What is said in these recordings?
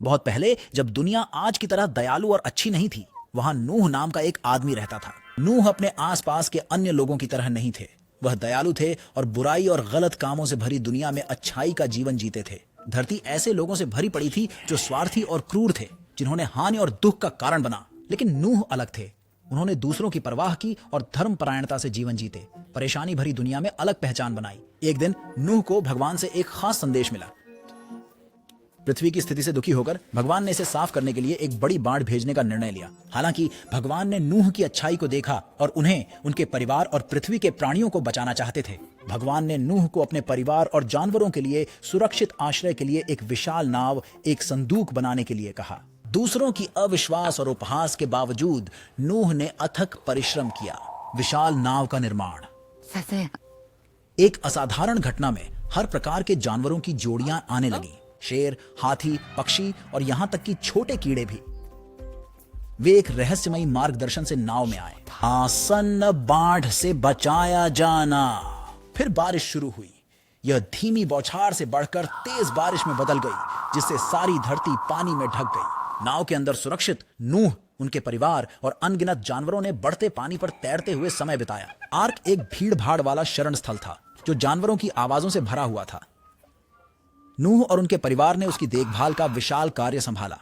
बहुत पहले, जब दुनिया आज की तरह दयालु और अच्छी नहीं थी, वहां नूह नाम का एक आदमी रहता था। नूह अपने आसपास के अन्य लोगों की तरह नहीं थे। वह दयालु थे और बुराई और गलत कामों से भरी दुनिया में अच्छाई का जीवन जीते थे। धरती ऐसे लोगों से भरी पड़ी थी जो स्वार्थी और क्रूर थे, जिन्होंने हानि और दुख का कारण बना। लेकिन नूह अलग थे। उन्होंने दूसरों की परवाह की और धर्मपरायणता से जीवन जीते। परेशानी भरी दुनिया में अलग पहचान बनाई। एक दिन नूह को भगवान से एक खास संदेश मिला। पृथ्वी की स्थिति से दुखी होकर भगवान ने इसे साफ करने के लिए एक बड़ी बाढ़ भेजने का निर्णय लिया। हालांकि भगवान ने नूह की अच्छाई को देखा और उन्हें, उनके परिवार और पृथ्वी के प्राणियों को बचाना चाहते थे। भगवान ने नूह को अपने परिवार और जानवरों के लिए सुरक्षित आश्रय के लिए एक विशाल नाव, एक संदूक बनाने के लिए कहा। दूसरों की अविश्वास और उपहास के बावजूद नूह ने अथक परिश्रम किया। विशाल नाव का निर्माण। एक असाधारण घटना में हर प्रकार के जानवरों की जोड़ियां आने लगी। शेर, हाथी, पक्षी और यहां तक कि छोटे कीड़े भी। वे एक रहस्यमयी मार्गदर्शन से नाव में आए। आसन्न बाढ़ से बचाया जाना। फिर बारिश शुरू हुई। यह धीमी बौछार से बढ़कर तेज बारिश में बदल गई, जिससे सारी धरती पानी में ढक गई। नाव के अंदर सुरक्षित नूह, उनके परिवार और अनगिनत जानवरों ने बढ़ते पानी पर तैरते हुए समय बिताया। आर्क एक भीड़ भाड़ वाला शरण स्थल था, जो जानवरों की आवाजों से भरा हुआ था। नूह और उनके परिवार ने उसकी देखभाल का विशाल कार्य संभाला।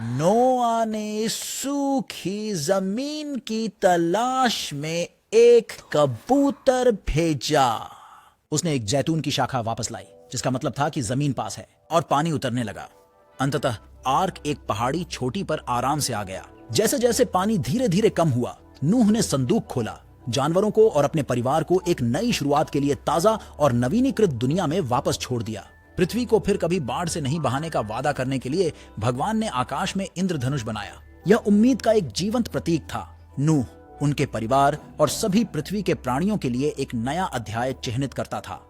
नोआ ने सूखी जमीन की तलाश में एक कबूतर भेजा। उसने एक जैतून की शाखा वापस लाई, जिसका मतलब था कि जमीन पास है, और पानी उतरने लगा। अंततः आर्क एक पहाड़ी चोटी पर आराम से आ गया। जैसे जैसे पानी धीरे धीरे कम हुआ, नूह ने संदूक खोला। जानवरों को और अपने परिवार को एक नई शुरुआत के लिए ताजा और नवीनीकृत दुनिया में वापस छोड़ दिया। पृथ्वी को फिर कभी बाढ़ से नहीं बहाने का वादा करने के लिए भगवान ने आकाश में इंद्रधनुष बनाया। यह उम्मीद का एक जीवंत प्रतीक था। नूह, उनके परिवार और सभी पृथ्वी के प्राणियों के लिए एक नया अध्याय चिह्नित करता था।